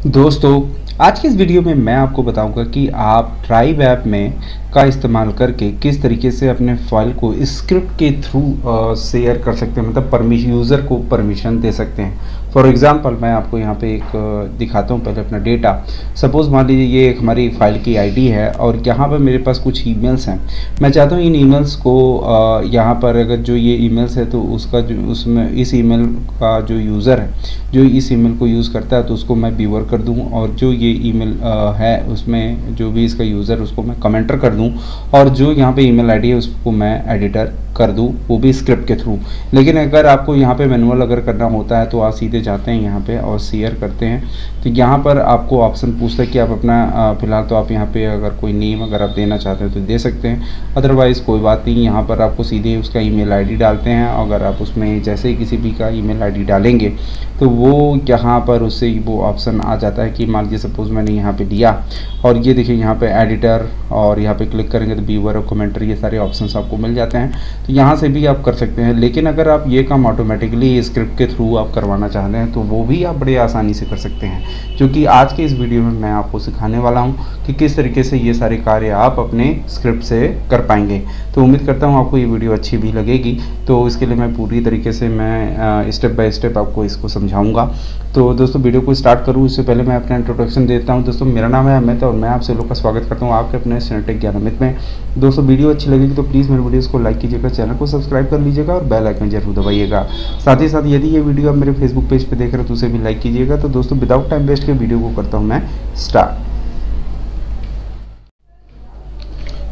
दोस्तों, आज की इस वीडियो में मैं आपको बताऊंगा कि आप ड्राइव ऐप में का इस्तेमाल करके किस तरीके से अपने फाइल को स्क्रिप्ट के थ्रू शेयर कर सकते हैं, मतलब यूज़र को परमिशन दे सकते हैं। फॉर एग्जांपल मैं आपको यहाँ पे एक दिखाता हूँ पहले अपना डेटा। सपोज़ मान लीजिए ये एक हमारी फाइल की आईडी है और यहाँ पर मेरे पास कुछ ईमेल्स हैं। मैं चाहता हूँ इन ईमेल्स को यहाँ पर अगर जो ये ईमेल्स है तो उसका जो उसमें इस ईमेल का जो यूज़र है जो इस ईमेल को यूज़ करता है तो उसको मैं व्यूअर कर दूँ, और जो ये ईमेल है उसमें जो भी इसका यूज़र उसको मैं कमेंटर कर दूँ, और जो यहाँ पे ईमेल आईडी है उसको मैं एडिटर कर दूँ, वो भी स्क्रिप्ट के थ्रू। लेकिन अगर आपको यहाँ पे मैनुअल अगर करना होता है तो आप सीधे जाते हैं यहाँ पे और शेयर करते हैं। तो यहाँ पर आपको ऑप्शन पूछता है कि आप अपना फिलहाल तो आप यहाँ पे अगर कोई नेम अगर आप देना चाहते हैं तो दे सकते हैं, अदरवाइज़ कोई बात नहीं। यहाँ पर आपको सीधे उसका ईमेल आईडी डालते हैं। अगर आप उसमें जैसे ही किसी भी का ईमेल आईडी डालेंगे तो वो यहाँ पर उससे वो ऑप्शन आ जाता है कि मान लीजिए सपोज़ मैंने यहाँ पे दिया और ये देखिए यहाँ पे एडिटर, और यहाँ पे क्लिक करेंगे तो व्यूअर और कमेंटर, ये सारे ऑप्शंस आपको मिल जाते हैं। तो यहाँ से भी आप कर सकते हैं। लेकिन अगर आप ये काम ऑटोमेटिकली स्क्रिप्ट के थ्रू आप करवाना चाहते हैं तो वो भी आप बड़े आसानी से कर सकते हैं, क्योंकि आज के इस वीडियो में मैं आपको सिखाने वाला हूँ कि किस तरीके से ये सारे कार्य आप अपने स्क्रिप्ट से कर पाएंगे। तो उम्मीद करता हूँ आपको ये वीडियो अच्छी भी लगेगी। तो इसके लिए मैं पूरी तरीके से मैं स्टेप बाय स्टेप आपको इसको समझाऊंगा। तो दोस्तों वीडियो को स्टार्ट करूँ इससे पहले मैं अपना इंट्रोडक्शन देता हूँ। दोस्तों मेरा नाम है अमित और मैं आपसे लोग का स्वागत करता हूँ आपके अपने सिनेटेक ज्ञान अमित में। दोस्तों वीडियो अच्छी लगेगी तो प्लीज़ मेरे वीडियोस को लाइक कीजिएगा, चैनल को सब्सक्राइब कर लीजिएगा और बेल आइकन जरूर दबाइएगा। साथ ही साथ यदि ये वीडियो आप मेरे फेसबुक पेज पे देख रहे हो तो उसे भी लाइक कीजिएगा। तो दोस्तों विदाउट टाइम वेस्ट के वीडियो को करता हूँ मैं स्टार्ट।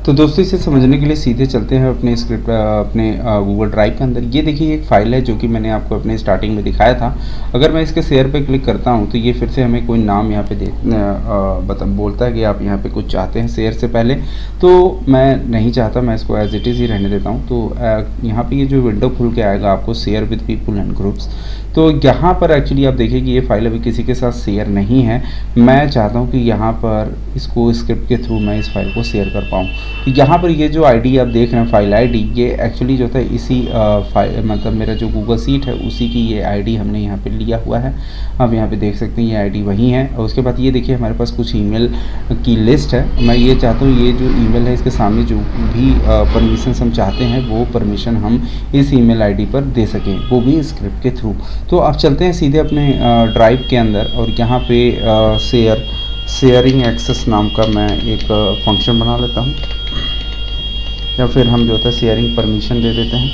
तो दोस्तों इसे समझने के लिए सीधे चलते हैं अपने स्क्रिप्ट अपने गूगल ड्राइव के अंदर। ये देखिए एक फ़ाइल है जो कि मैंने आपको अपने स्टार्टिंग में दिखाया था। अगर मैं इसके शेयर पे क्लिक करता हूँ तो ये फिर से हमें कोई नाम यहाँ पे बोलता है कि आप यहाँ पे कुछ चाहते हैं शेयर से पहले। तो मैं नहीं चाहता, मैं इसको एज इट इज़ ही रहने देता हूँ। तो यहाँ पे ये जो विंडो खुल के आएगा आपको share with people and groups, तो यहाँ पर एक्चुअली आप देखिए कि ये फाइल अभी किसी के साथ शेयर नहीं है। मैं चाहता हूँ कि यहाँ पर इसको स्क्रिप्ट के थ्रू मैं इस फाइल को शेयर कर पाऊँ। तो यहाँ पर ये जो आईडी आप देख रहे हैं फाइल आईडी, ये एक्चुअली जो था इसी फाइल मतलब मेरा जो गूगल सीट है उसी की ये आईडी हमने यहाँ पे लिया हुआ है। आप यहाँ पे देख सकते हैं ये आईडी वही है। और उसके बाद ये देखिए हमारे पास कुछ ईमेल की लिस्ट है। मैं ये चाहता हूँ ये जो ईमेल है इसके सामने जो भी परमिशन हम चाहते हैं वो परमिशन हम इस ईमेल आईडी पर दे सकें, वो भी स्क्रिप्ट के थ्रू। तो आप चलते हैं सीधे अपने ड्राइव के अंदर और यहाँ पे शेयरिंग एक्सेस नाम का मैं एक फंक्शन बना लेता हूँ, या फिर हम जो होता है शेयरिंग परमिशन दे देते हैं।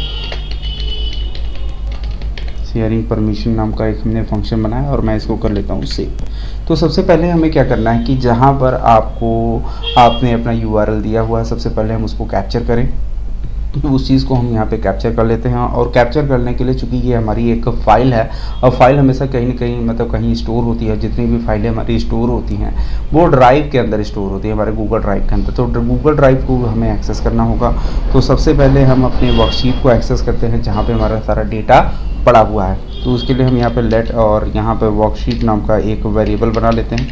शेयरिंग परमिशन नाम का एक हमने फंक्शन बनाया और मैं इसको कर लेता हूँ सेव। तो सबसे पहले हमें क्या करना है कि जहाँ पर आपने अपना URL दिया हुआ है सबसे पहले हम उसको कैप्चर करें। तो उस चीज़ को हम यहाँ पे कैप्चर कर लेते हैं। और कैप्चर करने के लिए चूँकि ये हमारी एक फ़ाइल है और फाइल हमेशा कहीं ना कहीं मतलब कहीं स्टोर होती है। जितनी भी फाइलें हमारी स्टोर होती हैं वो ड्राइव के अंदर स्टोर होती है, हमारे गूगल ड्राइव के अंदर। तो गूगल ड्राइव को हमें एक्सेस करना होगा। तो सबसे पहले हम अपने वर्कशीट को एक्सेस करते हैं जहाँ पर हमारा सारा डेटा पड़ा हुआ है। तो उसके लिए हम यहाँ पर लेट और यहाँ पर वर्कशीट नाम का एक वेरिएबल बना लेते हैं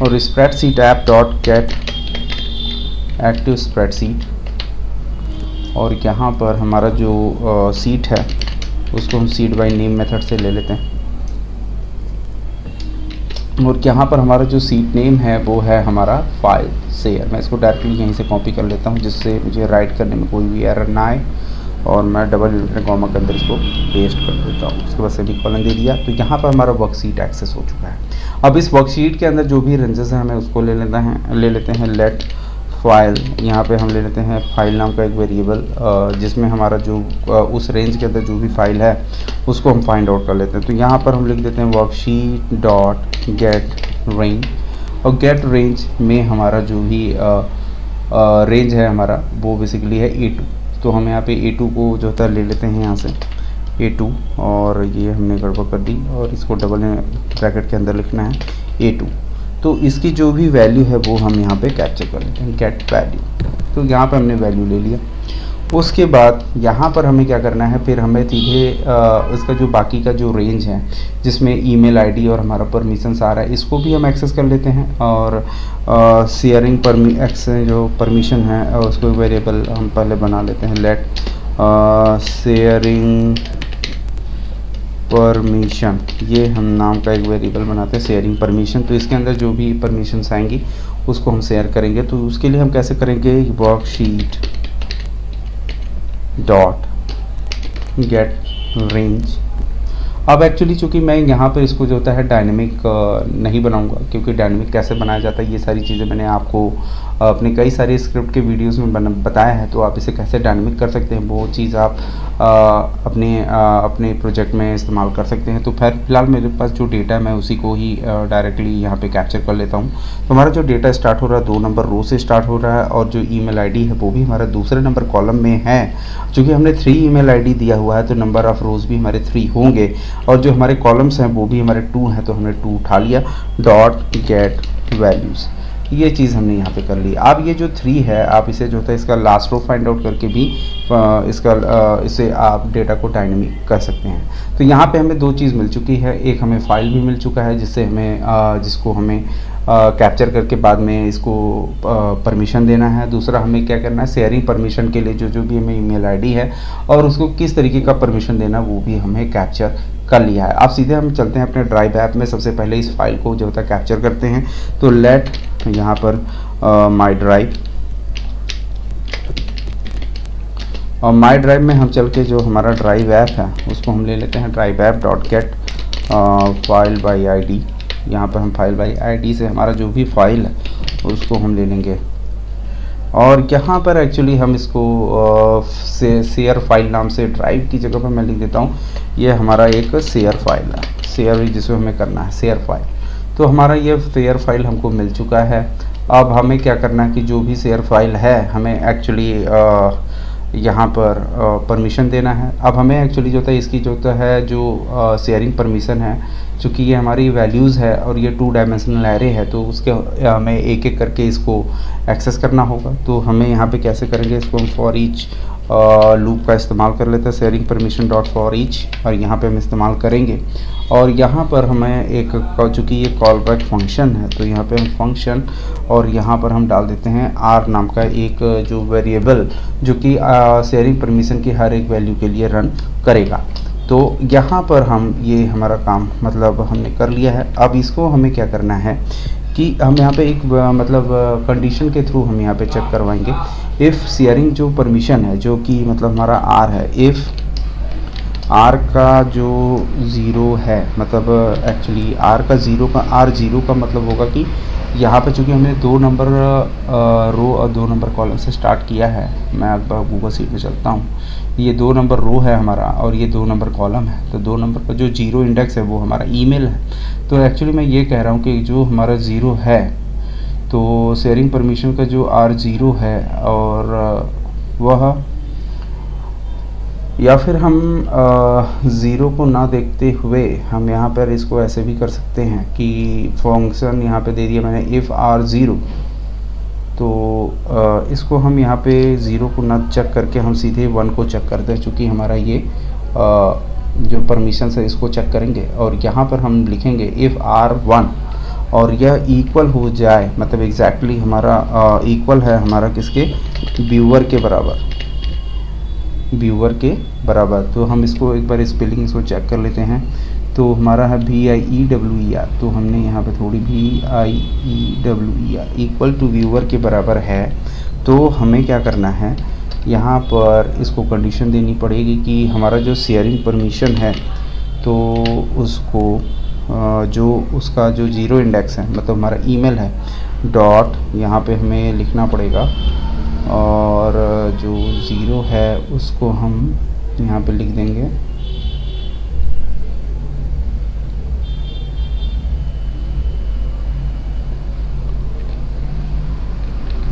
और spreadsheet app dot gate active spreadsheet, और यहाँ पर हमारा जो सीट है उसको हम सीट बाय नेम मेथड से ले लेते हैं। और यहाँ पर हमारा जो सीट नेम है वो है हमारा फाइल शेयर। मैं इसको डायरेक्टली यहीं से कॉपी कर लेता हूँ जिससे मुझे राइट करने में कोई भी एरर ना आए। और मैं डबल इन्वर्टेड कॉमा के अंदर इसको पेस्ट कर देता हूँ। उसके बाद सेमीकोलन दे दिया। तो यहाँ पर हमारा वर्कशीट एक्सेस हो चुका है। अब इस वर्कशीट के अंदर जो भी रेंजेस हैं हमें उसको ले लेते हैं लेट फाइल। यहाँ पे हम ले लेते हैं फाइल नाम का एक वेरिएबल जिसमें हमारा जो उस रेंज के अंदर जो भी फाइल है उसको हम फाइंड आउट कर लेते हैं। तो यहाँ पर हम लिख देते हैं वर्कशीट डॉट गेट रेंज, और गेट रेंज में हमारा जो भी रेंज है हमारा वो बेसिकली है A2। तो हम यहाँ पे A2 को जो होता है ले लेते हैं यहाँ से A2, और ये हमने गड़बड़ कर दी और इसको डबल ब्रैकेट के अंदर लिखना है A2। तो इसकी जो भी वैल्यू है वो हम यहाँ पे कैप्चर कर लेते हैं गेट वैल्यू। तो यहाँ पे हमने वैल्यू ले लिया। उसके बाद यहाँ पर हमें क्या करना है, फिर हमें सीधे इसका जो बाकी का जो रेंज है जिसमें ईमेल आईडी और हमारा परमिशन आ रहा है इसको भी हम एक्सेस कर लेते हैं। और शेयरिंग जो परमिशन है उसको वेरिएबल हम पहले बना लेते हैं लेट शेयरिंग परमिशन, ये हम नाम का एक वेरिएबल बनाते हैं शेयरिंग परमिशन। तो इसके अंदर जो भी परमिशंस आएंगी उसको हम शेयर करेंगे। तो उसके लिए हम कैसे करेंगे, वर्कशीट डॉट गेट रेंज। अब एक्चुअली चूँकि मैं यहाँ पर इसको जो होता है डायनेमिक नहीं बनाऊंगा, क्योंकि डायनेमिक कैसे बनाया जाता है ये सारी चीज़ें मैंने आपको अपने कई सारे स्क्रिप्ट के वीडियोस में बताया है। तो आप इसे कैसे डायनेमिक कर सकते हैं वो चीज़ आप अपने प्रोजेक्ट में इस्तेमाल कर सकते हैं। तो फिलहाल मेरे पास जो डेटा है मैं उसी को ही डायरेक्टली यहाँ पे कैप्चर कर लेता हूँ। तो हमारा जो डेटा स्टार्ट हो रहा है 2 नंबर रो से स्टार्ट हो रहा है, और जो ईमेल आईडी है वो भी हमारा दूसरे नंबर कॉलम में है। चूँकि हमने 3 ईमेल आईडी दिया हुआ है तो नंबर ऑफ़ रोज़ भी हमारे 3 होंगे, और जो हमारे कॉलम्स हैं वो भी हमारे 2 हैं, तो हमने 2 उठा लिया। डॉट गेट वैल्यूज़, ये चीज़ हमने यहाँ पे कर ली। अब ये जो 3 है आप इसे जो होता है इसका लास्ट रो फाइंड आउट करके भी इसे आप डेटा को डायनेमिक कर सकते हैं। तो यहाँ पे हमें 2 चीज़ मिल चुकी है, एक हमें फाइल भी मिल चुका है जिससे हमें जिसको हमें कैप्चर करके बाद में इसको परमिशन देना है। दूसरा हमें क्या करना है, शेयरिंग परमिशन के लिए जो भी हमें ईमेल आईडी है और उसको किस तरीके का परमिशन देना वो भी हमें कैप्चर कर लिया है। अब सीधे हम चलते हैं अपने ड्राइव ऐप में। सबसे पहले इस फाइल को जो होता है कैप्चर करते हैं। तो लेट यहाँ पर माई ड्राइव, और माई ड्राइव में हम चल के जो हमारा ड्राइव ऐप है उसको हम ले लेते हैं drive app dot gate file by ID. यहाँ पर हम फाइल बाई आईडी से हमारा जो भी फाइल है उसको हम ले लेंगे, और यहाँ पर एक्चुअली हम इसको शेयर फाइल नाम से ड्राइव की जगह पर मैं लिख देता हूँ ये हमारा एक शेयर फाइल है, शेयर जिसको हमें करना है शेयर फाइल। तो हमारा ये शेयर फाइल हमको मिल चुका है। अब हमें क्या करना है कि जो भी शेयर फाइल है हमें एक्चुअली यहाँ पर परमिशन देना है। अब हमें एक्चुअली जो है इसकी जो है जो शेयरिंग परमिशन है, चूँकि ये हमारी वैल्यूज़ है और ये 2 डायमेंशनल एरे है तो उसके हमें एक एक करके इसको एक्सेस करना होगा। तो हमें यहाँ पे कैसे करेंगे, इसको हम फॉर ईच लूप का इस्तेमाल कर लेते हैं, sharing permission dot for each, और यहाँ पे हम इस्तेमाल करेंगे। और यहाँ पर हमें एक, चूँकि ये कॉल बैक फंक्शन है तो यहाँ पे हम फंक्शन, और यहाँ पर हम डाल देते हैं आर नाम का एक जो वेरिएबल जो कि शेयरिंग परमिशन की हर एक वैल्यू के लिए रन करेगा। तो यहाँ पर हम ये हमारा काम मतलब हमने कर लिया है। अब इसको हमें क्या करना है कि हम यहाँ पे एक मतलब कंडीशन के थ्रू हम यहाँ पे चेक करवाएंगे। इफ़ शेयरिंग जो परमिशन है जो कि मतलब हमारा आर है, इफ़ आर का जो 0 है, मतलब एक्चुअली आर का 0 का R0 का मतलब होगा कि यहाँ पे चूँकि हमने 2 नंबर रो और 2 नंबर कॉलम से स्टार्ट किया है। मैं अब गूगल शीट में चलता हूँ, ये 2 नंबर रो है हमारा और ये 2 नंबर कॉलम है। तो 2 नंबर का जो 0 इंडेक्स है वो हमारा ईमेल है। तो एक्चुअली मैं ये कह रहा हूँ कि जो हमारा 0 है तो शेयरिंग परमिशन का जो R0 है और वह, या फिर हम 0 को ना देखते हुए हम यहाँ पर इसको ऐसे भी कर सकते हैं कि फंक्शन यहाँ पे दे दिया मैंने इफ़ R0, तो इसको हम यहाँ पे 0 को ना चेक करके हम सीधे 1 को चेक करते हैं, चूँकि हमारा ये जो परमिशन है इसको चेक करेंगे। और यहाँ पर हम लिखेंगे इफ़ R1 और यह इक्वल हो जाए, मतलब एग्जैक्टली हमारा इक्वल है हमारा किसके, व्यूअर के बराबर, व्यूअर के बराबर। तो हम इसको एक बार स्पेलिंग इसको चेक कर लेते हैं। तो हमारा है VIEWER, तो हमने यहाँ पे थोड़ी VIEWER इक्वल टू व्यूअर के बराबर है। तो हमें क्या करना है, यहाँ पर इसको कंडीशन देनी पड़ेगी कि हमारा जो शेयरिंग परमिशन है तो उसको जो उसका जो 0 इंडेक्स है मतलब हमारा ईमेल है डॉट, यहाँ पे हमें लिखना पड़ेगा, और जो 0 है उसको हम यहाँ पे लिख देंगे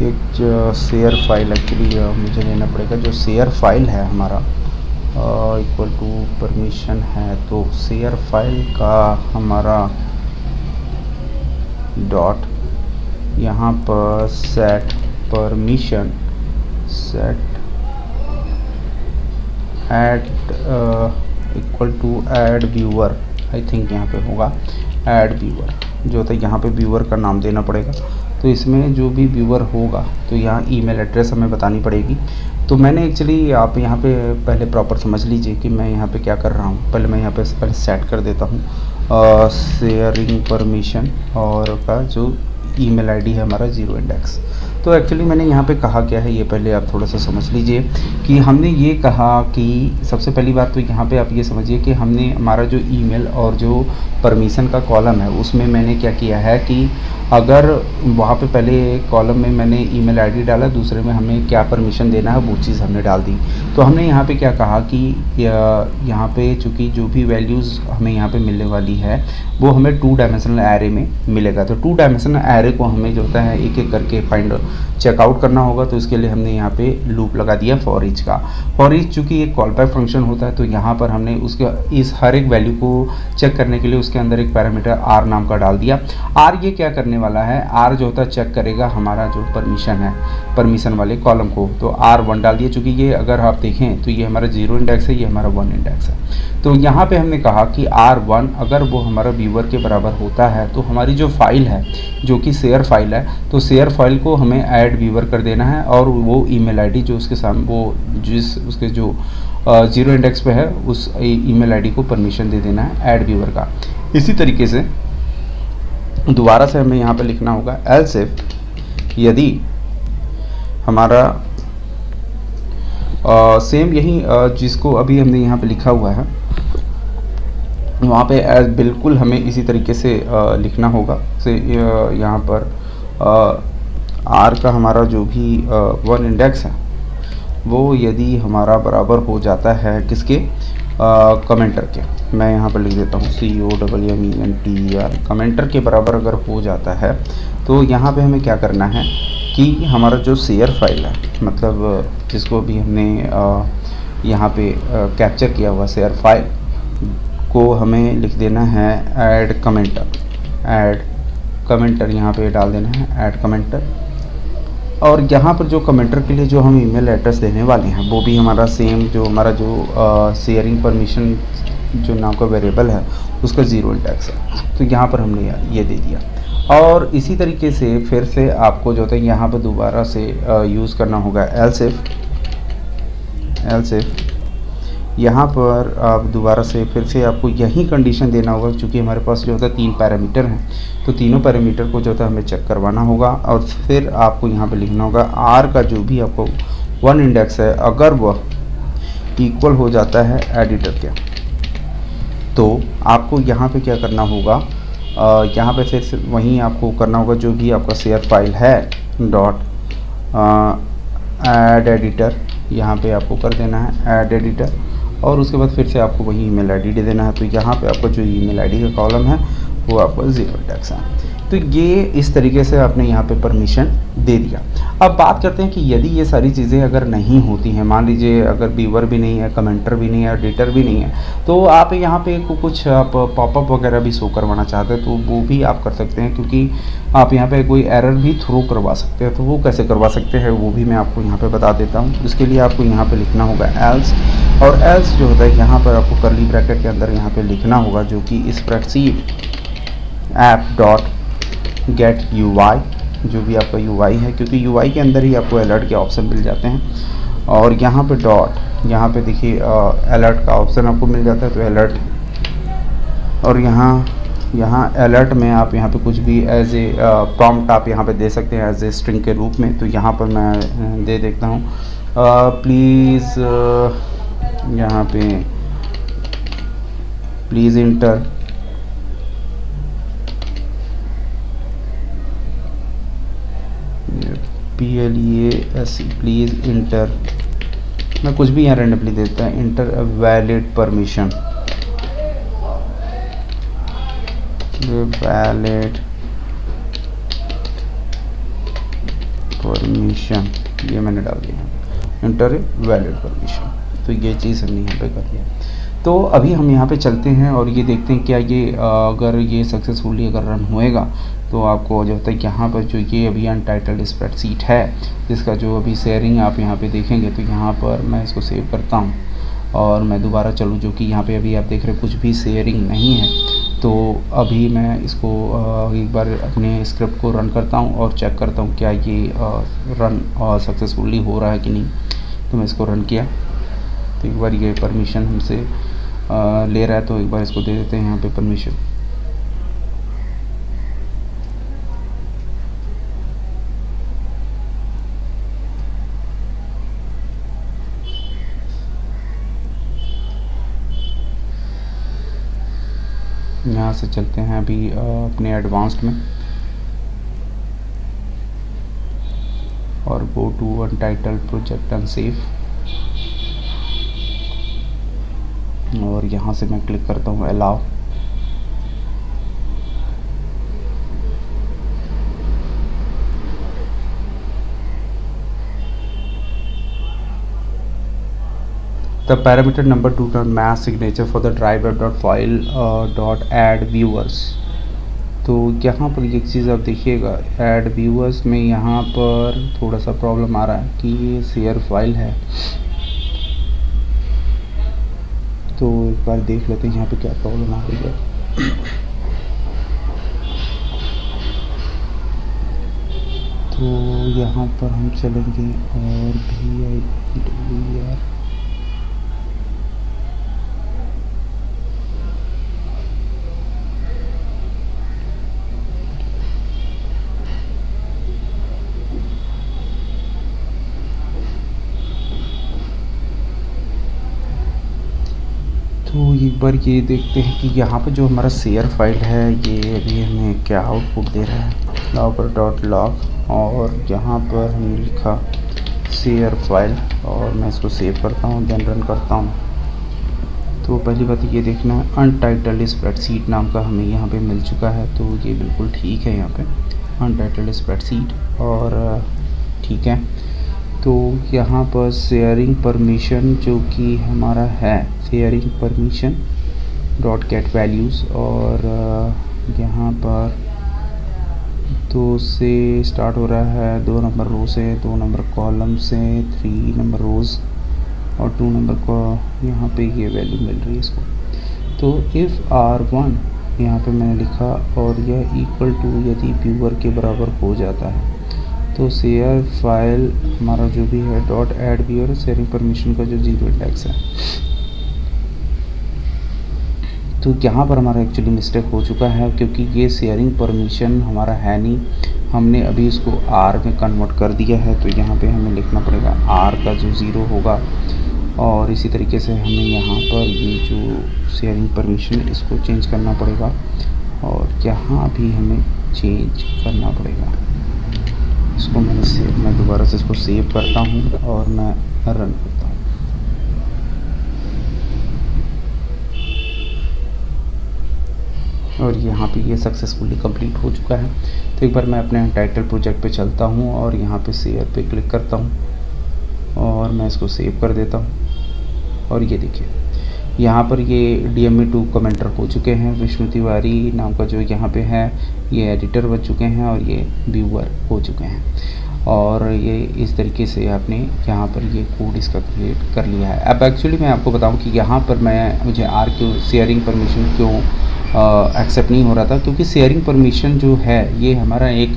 एक जो शेयर फाइल एक्चुअली मुझे लेना पड़ेगा, जो शेयर फाइल है हमारा इक्वल टू परमिशन है। तो शेयर फाइल का हमारा डॉट यहाँ पर set permission, set add equal to add viewer, I think यहाँ पे होगा ऐड व्यूअर, जो होता है यहाँ पे व्यूअर का नाम देना पड़ेगा। तो इसमें जो भी व्यूअर होगा तो यहाँ ईमेल एड्रेस हमें बतानी पड़ेगी। तो मैंने एक्चुअली आप यहाँ पे पहले प्रॉपर समझ लीजिए कि मैं यहाँ पे क्या कर रहा हूँ। पहले मैं यहाँ पे पहले सेट कर देता हूँ शेयरिंग परमिशन और का जो ईमेल आईडी है हमारा 0 इंडेक्स। तो एक्चुअली मैंने यहाँ पे कहा क्या है ये पहले आप थोड़ा सा समझ लीजिए कि हमने ये कहा कि सबसे पहली बात तो यहाँ पे आप ये समझिए कि हमने हमारा जो ईमेल और जो परमिशन का कॉलम है उसमें मैंने क्या किया है कि अगर वहाँ पे पहले कॉलम में मैंने ईमेल आईडी डाला, दूसरे में हमें क्या परमिशन देना है वो चीज़ हमने डाल दी। तो हमने यहाँ पे क्या कहा कि यहाँ पे चूँकि जो भी वैल्यूज़ हमें यहाँ पे मिलने वाली है वो हमें 2 डायमेंशनल एरे में मिलेगा। तो 2 डायमेंशनल एरे को हमें जो होता है एक एक करके फाइंड चेकआउट करना होगा। तो इसके लिए हमने यहाँ पे लूप लगा दिया फॉर ईच का। फॉर ईच चूँकि एक कॉल बैक फंक्शन होता है तो यहाँ पर हमने उसके इस हर एक वैल्यू को चेक करने के लिए उसके अंदर एक पैरामीटर आर नाम का डाल दिया। आर ये क्या करने वाला है, आर जो होता है चेक करेगा हमारा जो परमिशन है परमिशन वाले कॉलम को। तो R1 डाल दिया, चूँकि ये अगर आप देखें तो ये हमारा 0 इंडेक्स है, ये हमारा 1 इंडेक्स है। तो यहाँ पे हमने कहा कि R1 अगर वो हमारा व्यूअर के बराबर होता है तो हमारी जो फाइल है जो कि शेयर फाइल है तो शेयर फाइल को हमें ऐड व्यूअर कर देना है और वो ईमेल आईडी जो उसके सामने वो जिस उसके जो 0 इंडेक्स पे है उस ईमेल आईडी को परमिशन दे देना है ऐड व्यूअर का। इसी तरीके से दोबारा से हमें यहाँ पे लिखना होगा एल्स इफ यदि हमारा सेम यही जिसको अभी हमने यहाँ पे लिखा हुआ है वहाँ पे बिल्कुल हमें इसी तरीके से लिखना होगा। से यहाँ पर आर का हमारा जो भी 1 इंडेक्स है वो यदि हमारा बराबर हो जाता है किसके कमेंटर के, मैं यहाँ पर लिख देता हूँ COMMENTER, कमेंटर के बराबर अगर हो जाता है तो यहाँ पे हमें क्या करना है कि हमारा जो शेयर फाइल है मतलब जिसको भी हमने यहाँ पे कैप्चर किया हुआ शेयर फाइल को हमें लिख देना है ऐड कमेंटर यहाँ पे डाल देना है ऐड कमेंटर। और यहाँ पर जो कमेंटर के लिए जो हम ईमेल एड्रेस देने वाले हैं वो भी हमारा सेम जो हमारा जो शेयरिंग परमिशन जो नाम का वेरिएबल है उसका 0 इंडेक्स है। तो यहाँ पर हमने ये दे दिया। और इसी तरीके से फिर से आपको जो है यहाँ पर दोबारा से यूज़ करना होगा एल्स इफ यहाँ पर आप दोबारा से फिर से आपको यही कंडीशन देना होगा क्योंकि हमारे पास जो होता है 3 पैरामीटर हैं तो तीनों पैरामीटर को जो है हमें चेक करवाना होगा। और फिर आपको यहाँ पे लिखना होगा आर का जो भी आपको 1 इंडेक्स है अगर वह इक्वल हो जाता है एडिटर के तो आपको यहाँ पे क्या करना होगा, यहाँ पे फिर वहीं आपको करना होगा जो भी आपका शेयर फाइल है डॉट ऐड एडिटर, यहाँ पे आपको कर देना है ऐड एडिटर और उसके बाद फिर से आपको वही ईमेल आईडी दे देना है। तो यहाँ पे आपका जो ईमेल आईडी का कॉलम है वो आपका 0 इंडेक्स है। तो ये इस तरीके से आपने यहाँ पे परमिशन दे दिया। अब बात करते हैं कि यदि ये सारी चीज़ें अगर नहीं होती हैं, मान लीजिए अगर व्यूअर भी नहीं है, कमेंटर भी नहीं है, एडिटर भी नहीं है, तो आप यहाँ पे कुछ आप पॉपअप वगैरह भी शो करवाना चाहते हैं तो वो भी आप कर सकते हैं क्योंकि आप यहाँ पे कोई एरर भी थ्रो करवा सकते हैं। तो वो कैसे करवा सकते हैं वो भी मैं आपको यहाँ पे बता देता हूँ। इसके लिए आपको यहाँ पे लिखना होगा एल्स, और एल्स जो होता है यहाँ पर आपको कर्ली ब्रैकेट के अंदर यहाँ पे लिखना होगा जो कि spreadsheet app dot gate UI, जो भी आपका UI है क्योंकि UI के अंदर ही आपको अलर्ट के ऑप्शन मिल जाते हैं। और यहाँ पे डॉट, यहाँ पे देखिए अलर्ट का ऑप्शन आपको मिल जाता है तो अलर्ट, और यहाँ अलर्ट में आप यहाँ पे कुछ भी एज ए प्रॉम्प्ट आप यहाँ पे दे सकते हैं एज ए स्ट्रिंग के रूप में। तो यहाँ पर मैं दे देता हूँ प्लीज़, यहाँ पे please inter PLEASE please inter, मैं कुछ भी यहाँ रैंडमली देता है inter valid permission, valid permission ये मैंने डाल दिया इंटर वैलिड परमिशन। तो ये चीज़ हमने यहाँ पे कर दिया। तो अभी हम यहाँ पे चलते हैं और ये देखते हैं क्या ये अगर ये सक्सेसफुली अगर रन होएगा तो आपको जो होता है यहाँ पर जो ये अभी अनटाइटल्ड स्प्रेडशीट है जिसका जो अभी शेयरिंग आप यहाँ पे देखेंगे तो यहाँ पर मैं इसको सेव करता हूँ और मैं दोबारा चलूँ जो कि यहाँ पे अभी आप देख रहे हैं कुछ भी शेयरिंग नहीं है। तो अभी मैं इसको एक बार अपने स्क्रिप्ट को रन करता हूँ और चेक करता हूँ क्या ये रन सक्सेसफुली हो रहा है कि नहीं। तो मैं इसको रन किया तो एक बार ये परमिशन हमसे ले रहा है, तो एक बार इसको दे देते हैं यहाँ पे परमिशन। यहाँ से चलते हैं अभी अपने एडवांस्ड में और go to untitled project unsafe, और यहाँ से मैं क्लिक करता हूँ allow. The parameter number 2 dot mass signature for the drive web dot file dot add viewers। तो यहाँ पर एक चीज़ आप देखिएगा, ऐड व्यूअर्स में यहाँ पर थोड़ा सा प्रॉब्लम आ रहा है कि ये शेयर फाइल है। तो एक बार देख लेते हैं यहाँ पे क्या प्रॉब्लम आ रही है। तो यहाँ पर हम चलेंगे और भी तो एक बार ये देखते हैं कि यहाँ पे जो हमारा शेयर फाइल है ये अभी हमें क्या आउटपुट दे रहा है। लॉगर डॉट लॉग, और यहाँ पर हमने लिखा शेयर फाइल और मैं इसको सेव करता हूँ, देन रन करता हूँ। तो पहली बात ये देखना है अनटाइटल्ड स्प्रेडशीट नाम का हमें यहाँ पे मिल चुका है, तो ये बिल्कुल ठीक है। यहाँ पे अनटाइटल्ड स्प्रेडशीट और ठीक है। तो यहाँ पर शेयरिंग परमिशन जो कि हमारा है sharing permission dot gate values, और यहाँ पर 2 से स्टार्ट हो रहा है, 2 नंबर रो से, 2 नंबर कॉलम से, 3 नंबर रोज़ और 2 नंबर को यहाँ पे ये वैल्यू मिल रही है इसको। तो इफ़ R1 यहाँ पे मैंने लिखा और यह इक्वल टू यदि व्यूअर के बराबर हो जाता है तो शेयर फाइल हमारा जो भी है dot add viewer sharing permission का जो 0 इंडेक्स है। तो यहाँ पर हमारा एक्चुअली मिस्टेक हो चुका है क्योंकि ये शेयरिंग परमिशन हमारा है नहीं, हमने अभी इसको R में कन्वर्ट कर दिया है। तो यहाँ पे हमें लिखना पड़ेगा R का जो 0 होगा, और इसी तरीके से हमें यहाँ पर ये जो शेयरिंग परमिशन इसको चेंज करना पड़ेगा और यहाँ भी हमें चेंज करना पड़ेगा। इसको मैं दोबारा से इसको सेव करता हूँ और मैं रन करता हूँ। और यहाँ पे ये सक्सेसफुली कंप्लीट हो चुका है। तो एक बार मैं अपने टाइटल प्रोजेक्ट पे चलता हूँ और यहाँ पे शेयर पे क्लिक करता हूँ और मैं इसको सेव कर देता हूँ। और ये देखिए यहाँ पर ये DME2 कमेंटर हो चुके हैं, विष्णु तिवारी नाम का जो यहाँ पे है ये एडिटर बन चुके हैं और ये व्यूअर हो चुके हैं। और ये इस तरीके से आपने यहाँ पर ये कोड इसका क्रिएट कर लिया है। अब एक्चुअली मैं आपको बताऊँ कि यहाँ पर मुझे क्यों शेयरिंग परमिशन क्यों एक्सेप्ट नहीं हो रहा था, क्योंकि शेयरिंग परमिशन जो है ये हमारा एक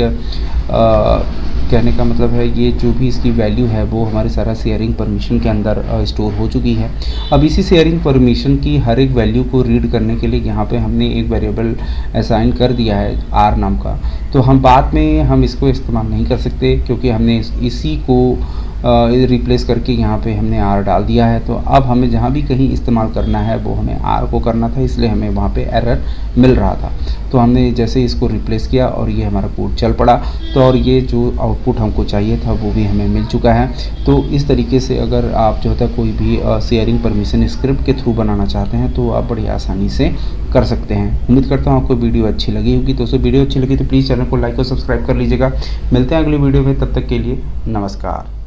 कहने का मतलब है ये जो भी इसकी वैल्यू है वो हमारे सारा शेयरिंग परमिशन के अंदर स्टोर हो चुकी है। अब इसी शेयरिंग परमिशन की हर एक वैल्यू को रीड करने के लिए यहाँ पे हमने एक वेरिएबल असाइन कर दिया है R नाम का। तो हम बाद में हम इसको इस्तेमाल नहीं कर सकते क्योंकि हमने इसी को रिप्लेस करके यहाँ पे हमने R डाल दिया है। तो अब हमें जहाँ भी कहीं इस्तेमाल करना है वो हमें R को करना था, इसलिए हमें वहाँ पे एरर मिल रहा था। तो हमने जैसे इसको रिप्लेस किया और ये हमारा कोड चल पड़ा, तो और ये जो आउटपुट हमको चाहिए था वो भी हमें मिल चुका है। तो इस तरीके से अगर आप जो है कोई भी शेयरिंग परमिशन स्क्रिप्ट के थ्रू बनाना चाहते हैं तो आप बड़ी आसानी से कर सकते हैं। उम्मीद करता हूँ आपको वीडियो अच्छी लगी होगी। दोस्तों वीडियो अच्छी लगी तो प्लीज़ चैनल को लाइक और सब्सक्राइब कर लीजिएगा। मिलते हैं अगली वीडियो में, तब तक के लिए नमस्कार।